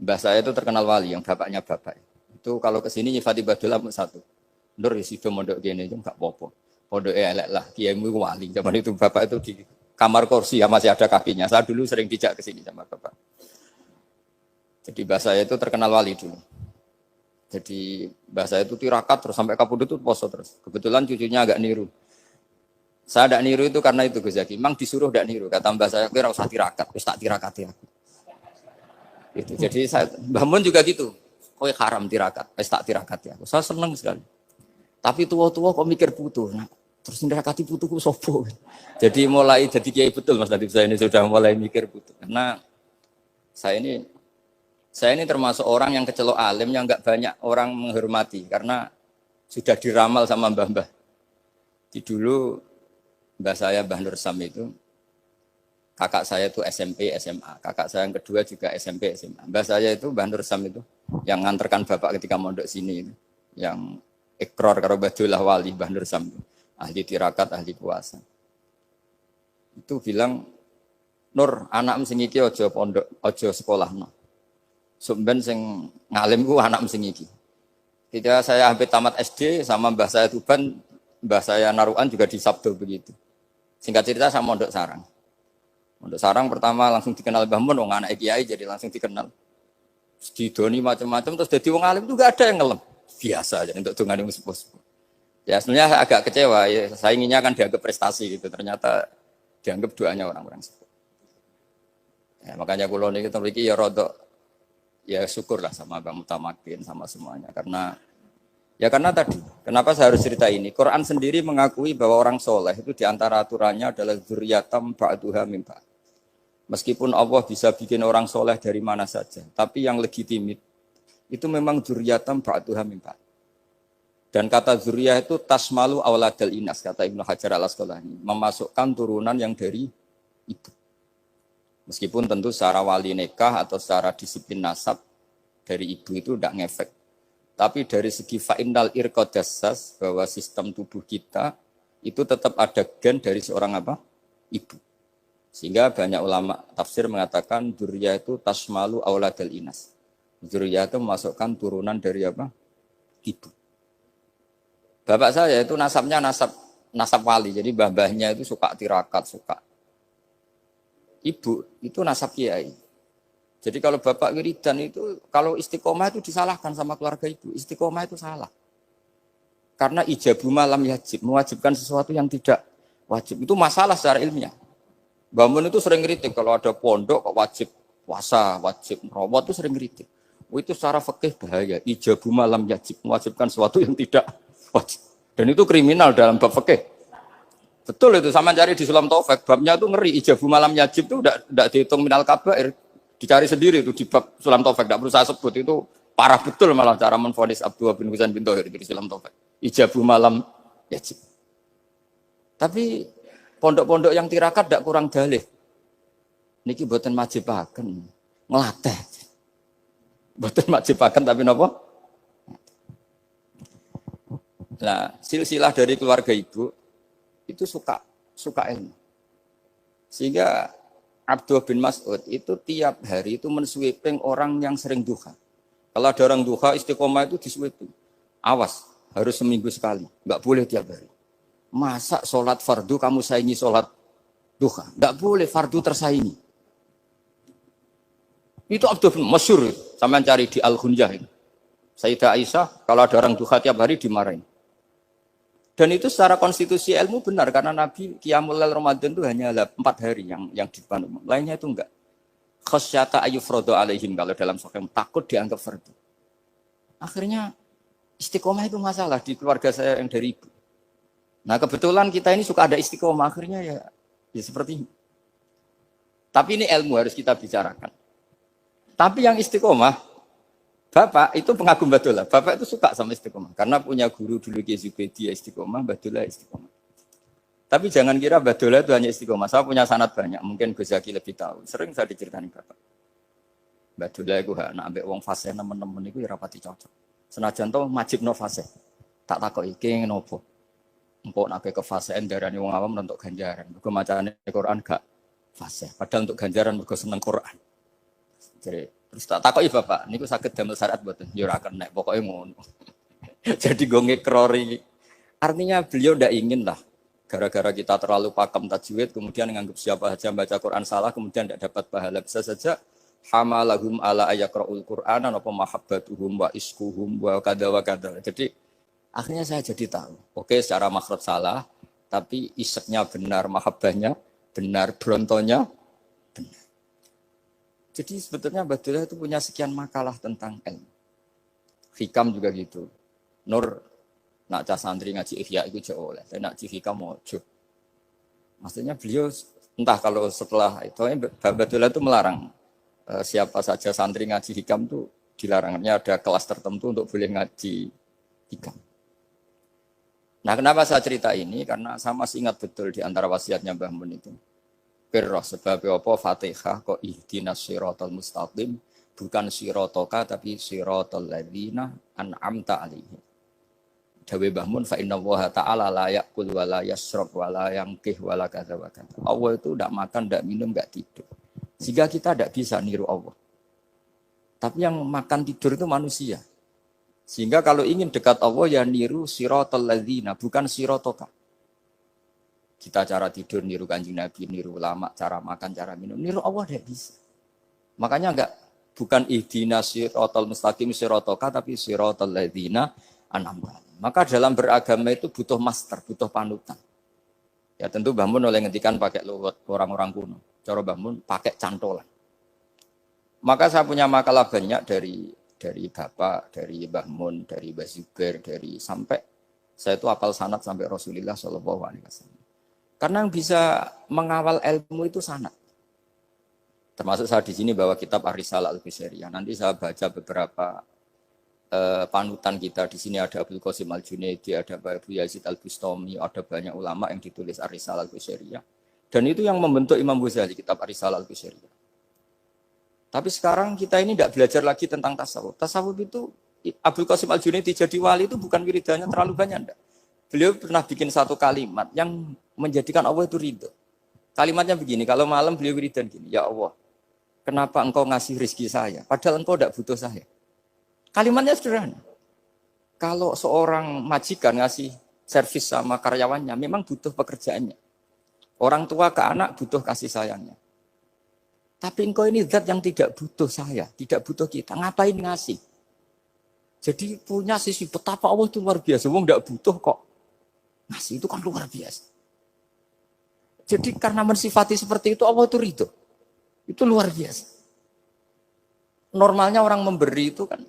Mbah saya itu terkenal wali, yang bapaknya bapak. Itu kalau kesini nyifati Badullah satu. Nur isido mondok gini itu enggak apa-apa. Pondok elek lah, kiaimu wali. Zaman itu bapak itu di kamar kursi ya masih ada kakinya. Saya dulu sering dijak ke sini sama bapak. Jadi mbah saya itu terkenal wali dulu. Jadi mbah saya itu tirakat terus sampai kapundhut itu poso terus. Kebetulan cucunya agak niru. Saya tidak niru itu karena itu Gus Zaki. Memang disuruh tidak niru. Kata mbah saya, kira usah tirakat, wis tak tirakati aku. Gitu. Jadi saya, Mbah Mun juga gitu. Kowe haram tirakat, wis tak tirakati aku. Saya seneng sekali. Tapi tua-tua kok mikir putu. Nah, terus nirakati putuku sopo. Jadi mulai jadi kiai betul Mas Nadif, saya ini sudah mulai mikir putu. Karena saya ini termasuk orang yang kecelok alim yang enggak banyak orang menghormati karena sudah diramal sama mbah-mbah. Di dulu mbah saya Mbah Nur Sam itu, kakak saya itu SMP, SMA. Kakak saya yang kedua juga SMP, SMA. Mbah saya itu Mbah Nur Sam itu yang nganterkan bapak ketika mondok sini itu. Yang ikrar karo Badullah wali Mbah Nur Sam itu. Ahli tirakat, ahli puasa. Itu bilang, Nur, anak sing iki aja pondok, aja sekolahno. Sumben sing ngalim ku anak sing iki. Ketika saya hampir tamat SD sama mbah saya Tuban, mbah saya Narukan juga di Sabdo begitu. Singkat cerita saya mondok sarang. Mondok sarang pertama langsung dikenal Mbah Mun, wong anak kiai jadi langsung dikenal. Didoni macam-macam terus jadi wong alim itu gak ada yang ngelem. Biasa aja untuk dongane sepuh-sepuh. Ya sebenarnya saya agak kecewa ya, saya inginnya kan dianggap prestasi gitu. Ternyata dianggap doanya orang-orang sepuh. Ya, makanya kula niki mriki ya rodok ya syukurlah sama Bang Mutamakin sama semuanya karena tadi kenapa saya harus cerita ini. Quran sendiri mengakui bahwa orang soleh itu diantara aturannya adalah dzurriyyatam ba'duha min ba'd. Meskipun Allah bisa bikin orang soleh dari mana saja, tapi yang legitimit itu memang dzurriyyatam ba'duha min ba'd. Dan kata dzurriyyah itu tasmalu auladal inas, kata Ibnu Hajar al-Asqalani, memasukkan turunan yang dari ibu. Meskipun tentu secara wali nikah atau secara disiplin nasab dari ibu itu tidak ngefek. Tapi dari segi fa'innal irqadassas, bahwa sistem tubuh kita itu tetap ada gen dari seorang apa? Ibu. Sehingga banyak ulama tafsir mengatakan dzurriyyah itu tasmalu auladal inas. Dzurriyyah itu memasukkan turunan dari apa? Ibu. Bapak saya itu nasabnya nasab wali. Jadi mbah-mbahnya itu suka tirakat, suka. Ibu itu nasab kiai. Jadi kalau bapak wiridan itu, kalau istiqomah itu disalahkan sama keluarga ibu. Istiqomah itu salah. Karena ijabu malam yajib, mewajibkan sesuatu yang tidak wajib. Itu masalah secara ilmiah. Mbah Mun itu sering kritik kalau ada pondok kok wajib puasa, wajib merawat itu sering kritik. Itu secara fikih bahaya. Ijabu malam yajib, mewajibkan sesuatu yang tidak wajib. Dan itu kriminal dalam bab fikih. Betul itu, sama cari di Sulam Taufik, babnya itu ngeri, ijabu malam yajib itu tidak dihitung minal kabair, dicari sendiri itu di bab Sulam Taufik, tidak perlu saya sebut, itu parah betul malah cara menvonis Abdullah bin Husain bin Thohir di Sulam Taufik, ijabu malam yajib. Tapi pondok-pondok yang tirakat tidak kurang dalih, niki boten majibaken, ngelatih, boten majibaken tapi napa? Nah, silsilah dari keluarga ibu itu suka ilmu. Sehingga Abdullah bin Mas'ud itu tiap hari itu mensweeping orang yang sering duha. Kalau ada orang duha istiqomah itu disweeping. Awas, harus seminggu sekali, enggak boleh tiap hari. Masa sholat fardu kamu saingi sholat duha? Enggak boleh, fardu tersaingi. Itu Abdullah bin masyhur, sampean cari di Al-Hunjah itu. Sayyidah Aisyah kalau ada orang duha tiap hari dimarahin. Dan itu secara konstitusi ilmu benar karena Nabi Qiyamul Lail Ramadan itu hanya 4 hari yang dipandu. Lainnya itu enggak. Khasyata ayyufradu alaihim kalau dalam sahih takut dianggap fardu. Akhirnya istiqomah itu masalah di keluarga saya yang dari ibu. Nah, kebetulan kita ini suka ada istiqomah akhirnya ya seperti ini. Tapi ini ilmu harus kita bicarakan. Tapi yang istiqomah Bapak itu pengagum Badullah. Bapak itu suka sama istiqomah. Karena punya guru dulu Ki Zubedi istiqomah, Badullah istiqomah. Tapi jangan kira Badullah itu hanya istiqomah. Saya punya sanad banyak. Mungkin Gus Zaki lebih tahu. Sering saya diceritain Bapak. Badullah itu nak ambek wong fasih nemen-nemen itu ya rapati cocok. Senajan to majibno fasih. Tak takoki iki ngopo. Engko nek ke fasihen darani wong awam untuk ganjaran. Mergo macane Quran gak fasih. Padahal untuk ganjaran mergo seneng Quran. Jadi Terus tak takoki Bapak, niku saged damel syariat mboten? Ya ora kena, pokoke ngono. Jadi gue ngekrori. Artinya beliau ndak ingin lah gara-gara kita terlalu pakem tajwid kemudian menganggap siapa saja baca Quran salah kemudian tidak dapat pahala. Bisa saja hamalahum ala ayakra'ul Qur'ana apa mahabbatuhum wa iskuhum wa kada wa kada. Jadi akhirnya saya jadi tahu. Oke, secara makhraj salah, tapi iseknya benar, mahabbahnya benar, brontonya benar. Jadi sebetulnya Abdullah itu punya sekian makalah tentang ilmu. Hikam juga gitu. Nur nak cah santri ngaji ihya itu jauh oleh, tapi nak hikam mojo. Maksudnya beliau entah kalau setelah itu Abdullah itu melarang siapa saja santri ngaji hikam itu dilarangnya ada kelas tertentu untuk boleh ngaji hikam. Nah, kenapa saya cerita ini? Karena saya masih ingat betul di antara wasiatnya Mbah Mun itu. Pirroh sebab apa Fatihah kok ihdinas siratal mustaqim bukan siratoka tapi siratal ladzina an'amta alaihim. Dawe Mbah Mun fa inna Allaha ta'ala la ya'kul wa la yashrab wa la yanqih wa la kadza wa kadza. Allah itu enggak makan, enggak minum, enggak tidur. Sehingga kita enggak bisa niru Allah. Tapi yang makan tidur itu manusia. Sehingga kalau ingin dekat Allah ya niru siratal ladzina bukan siratoka. Kita cara tidur niru Kanjeng Nabi, niru ulama, cara makan, cara minum, niru Allah tidak bisa. Makanya bukan ihdinas siratal mustaqim siratoka tapi siratal ladzina an'amta. Maka dalam beragama itu butuh master, butuh panutan. Ya tentu Mbah Mun oleh ngendikan pakai luwet orang-orang kuno. Cara Mbah Mun pakai cantolan. Maka saya punya makalah banyak dari Bapak, dari Mbah Mun, dari Mbah Zubair, dari sampai saya itu hafal sanad sampai Rasulullah Shallallahu Alaihi Wasallam. Karena yang bisa mengawal ilmu itu sanad. Termasuk saya di sini bawa kitab Ar-Risalah Al-Qusairiyah. Nanti saya baca beberapa panutan kita. Di sini ada Abdul Qasim Al-Junaidi, ada Abu Yazid Al-Bustami, ada banyak ulama yang ditulis Ar-Risalah Al-Qusairiyah. Dan itu yang membentuk Imam Ghazali, kitab Ar-Risalah Al-Qusairiyah. Tapi sekarang kita ini tidak belajar lagi tentang tasawuf. Tasawuf itu Abdul Qasim Al-Junaidi jadi wali itu bukan wiridannya terlalu banyak, enggak. Beliau pernah bikin satu kalimat yang menjadikan Allah itu ridho. Kalimatnya begini, kalau malam beliau wiridan gini, ya Allah, kenapa engkau ngasih rezeki saya? Padahal engkau tidak butuh saya. Kalimatnya sederhana. Kalau seorang majikan ngasih servis sama karyawannya, memang butuh pekerjaannya. Orang tua ke anak butuh kasih sayangnya. Tapi engkau ini zat yang tidak butuh saya, tidak butuh kita. Ngapain ngasih? Jadi punya sisi betapa Allah itu luar biasa. Wong tidak butuh kok. Ngasih itu kan luar biasa. Jadi karena mensifati seperti itu Allah itu ridho. Itu luar biasa. Normalnya orang memberi itu kan,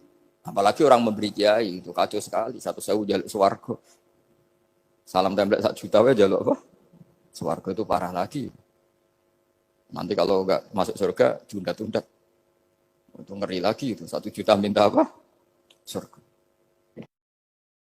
apalagi orang memberi kiai itu kacau sekali. 1.000 jaluk swarga. Salam template 1 juta wae jaluk apa? Swarga itu parah lagi. Nanti kalau enggak masuk surga, tunda-tunda. Itu ngeri lagi itu. 1 juta minta apa? Surga.